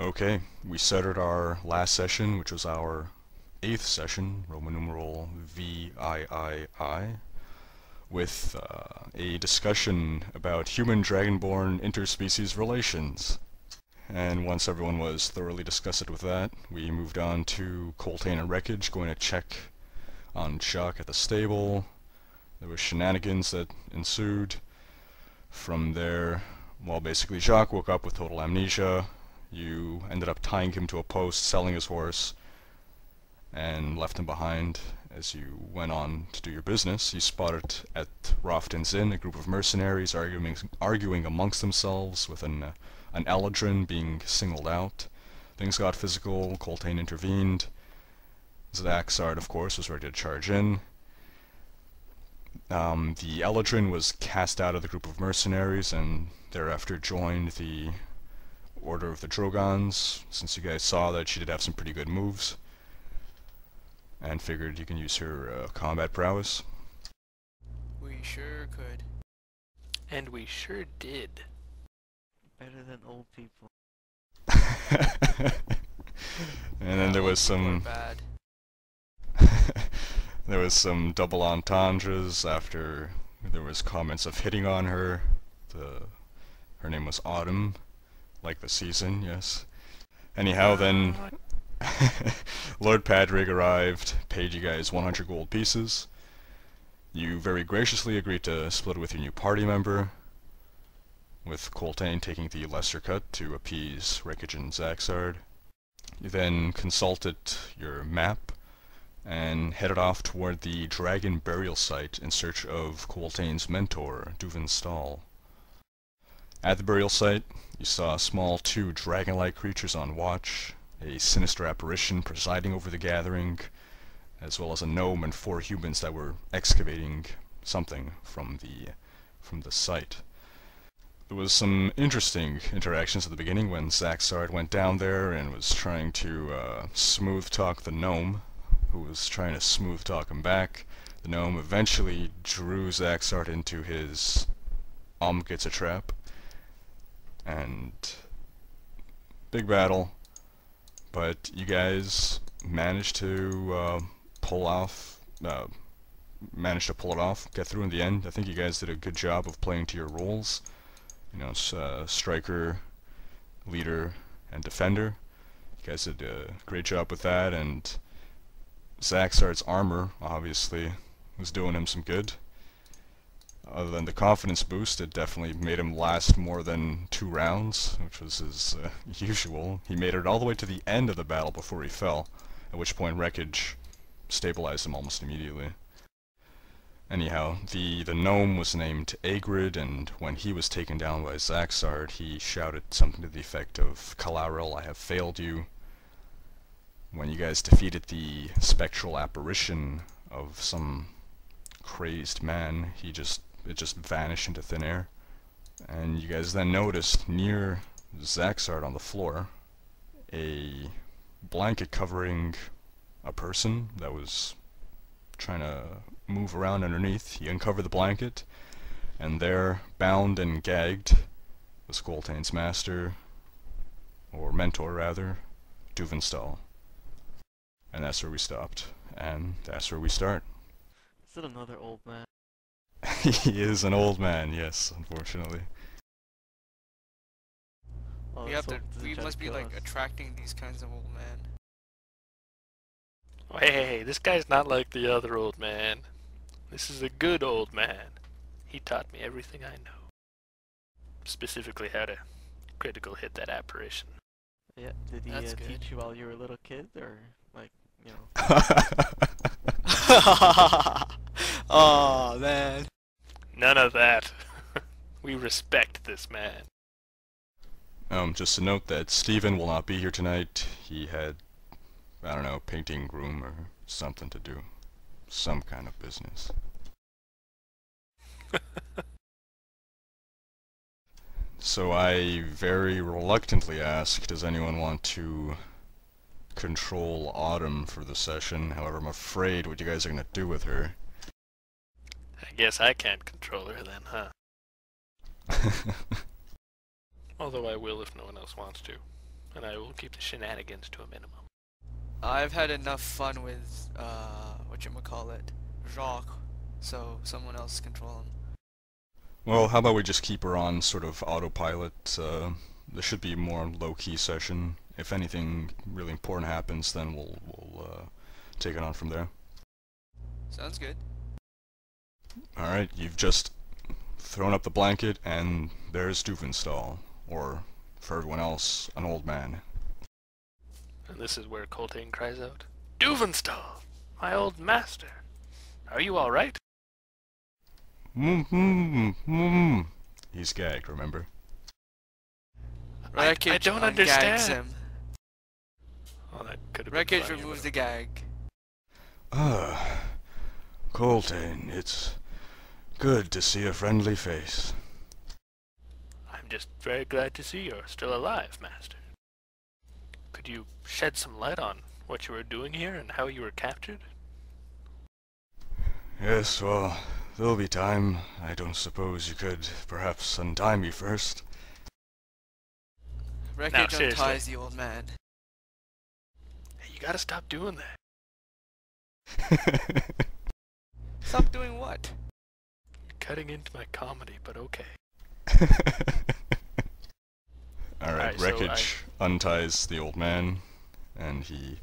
Okay, we started our last session, which was our 8th session, Roman numeral VIII, with a discussion about human-dragonborn interspecies relations. And once everyone was thoroughly disgusted with that, we moved on to Coltaine and Rekoj, going to check on Jock at the stable. There was shenanigans that ensued. From there, well, basically Jock woke up with total amnesia. You ended up tying him to a post, selling his horse, and left him behind. As you went on to do your business, you spotted at Rofton's Inn a group of mercenaries arguing amongst themselves, with an Eladrin being singled out. Things got physical, Coltaine intervened. Zacsarrd, of course, was ready to charge in. The Eladrin was cast out of the group of mercenaries and thereafter joined the Order of the Drogans, since you guys saw that she did have some pretty good moves, and figured you can use her combat prowess. We sure could. And we sure did. Better than old people. And then there was some bad. there was some double entendres after there was comments of hitting on her. Her name was Autumn, like the season, yes. Anyhow, then Lord Padrig arrived, paid you guys 100 gold pieces. You very graciously agreed to split with your new party member, with Coltaine taking the lesser cut to appease Rekoj and Zacsarrd. You then consulted your map and headed off toward the dragon burial site in search of Coltaine's mentor, Douven Staul. At the burial site, you saw small two dragon-like creatures on watch, a sinister apparition presiding over the gathering, as well as a gnome and 4 humans that were excavating something from the site. There was some interesting interactions at the beginning when Zacsarrd went down there and was trying to smooth talk the gnome, who was trying to smooth talk him back. The gnome eventually drew Zacsarrd into his gets a trap, and big battle, but you guys managed to pull it off, get through in the end. I think you guys did a good job of playing to your roles. You know, striker, leader, and defender. You guys did a great job with that, and Zacsarrd's armor, obviously, was doing him some good. Other than the confidence boost, it definitely made him last more than 2 rounds, which was his usual. He made it all the way to the end of the battle before he fell, at which point Rekoj stabilized him almost immediately. Anyhow, the gnome was named Agrid, and when he was taken down by Zacsarrd, he shouted something to the effect of, "Kalarel, I have failed you." When you guys defeated the spectral apparition of some crazed man, it just vanished into thin air. And you guys then noticed near Zacsarrd on the floor a blanket covering a person that was trying to move around underneath. He uncovered the blanket, and there, bound and gagged, was Coltaine's master, or mentor rather, Douven Staul. And that's where we stopped, and that's where we start. Is it another old man? He is an old man, yes, unfortunately. Oh, We must be like attracting these kinds of old men. Oh, hey, this guy's not like the other old man. This is a good old man. He taught me everything I know. Specifically how to critical hit that apparition. Yeah, did he teach you while you were a little kid, or like, you know? Oh man. None of that. We respect this man. Just to note that Steven will not be here tonight. He had, I don't know, painting room or something to do. Some kind of business. So I very reluctantly ask, does anyone want to control Autumn for the session? However, I'm afraid what you guys are going to do with her. I guess I can't control her then, huh? Although I will if no one else wants to. and I will keep the shenanigans to a minimum. I've had enough fun with, whatchamacallit, Jacques, so someone else control him. Well, how about we just keep her on sort of autopilot? This should be more low-key session. If anything really important happens, then we'll take it on from there. Sounds good. Alright, you've just thrown up the blanket, and there's Douven Staul, or, for everyone else, an old man. And this is where Coltaine cries out, Douven Staul, my old master, are you alright? He's gagged, remember? I don't understand. Gags him. Oh, that could have been Rekoj funny, removes but- the gag. Coltaine, it's good to see a friendly face. I'm just very glad to see you're still alive, master. Could you shed some light on what you were doing here and how you were captured? Yes, well, there'll be time. I don't suppose you could perhaps untie me first. Rekoj seriously. unties the old man. Hey, you gotta stop doing that. Stop doing what? You're cutting into my comedy, but okay. Alright, Alright, so Rekoj unties the old man, and he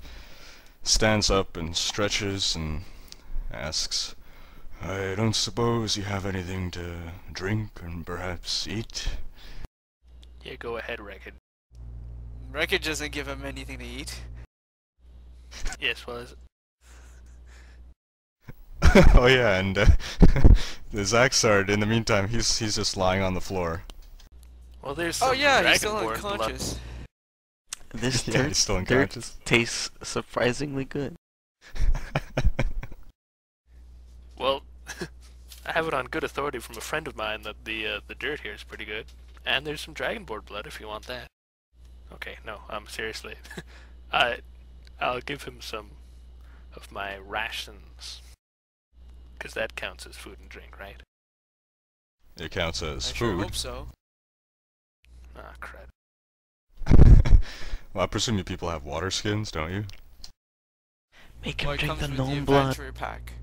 stands up and stretches and asks, I don't suppose you have anything to drink and perhaps eat? Yeah, go ahead, Rekoj. Rekoj doesn't give him anything to eat. Yes, well, Oh yeah, and the Zacsarrd, in the meantime, he's just lying on the floor. well, there's Oh some yeah, he's still dragonborn blood. unconscious. This Yeah, dirt, he's still dirt unconscious. tastes surprisingly good. Well, I have it on good authority from a friend of mine that the dirt here is pretty good, and there's some dragonborn blood if you want that. Okay, no, seriously, I'll give him some of my rations, because that counts as food and drink, right? It counts I as sure food. hope so. Ah, crap. Well, I presume you people have water skins, don't you? Make him Well, it drink comes the with gnome blood. adventure pack.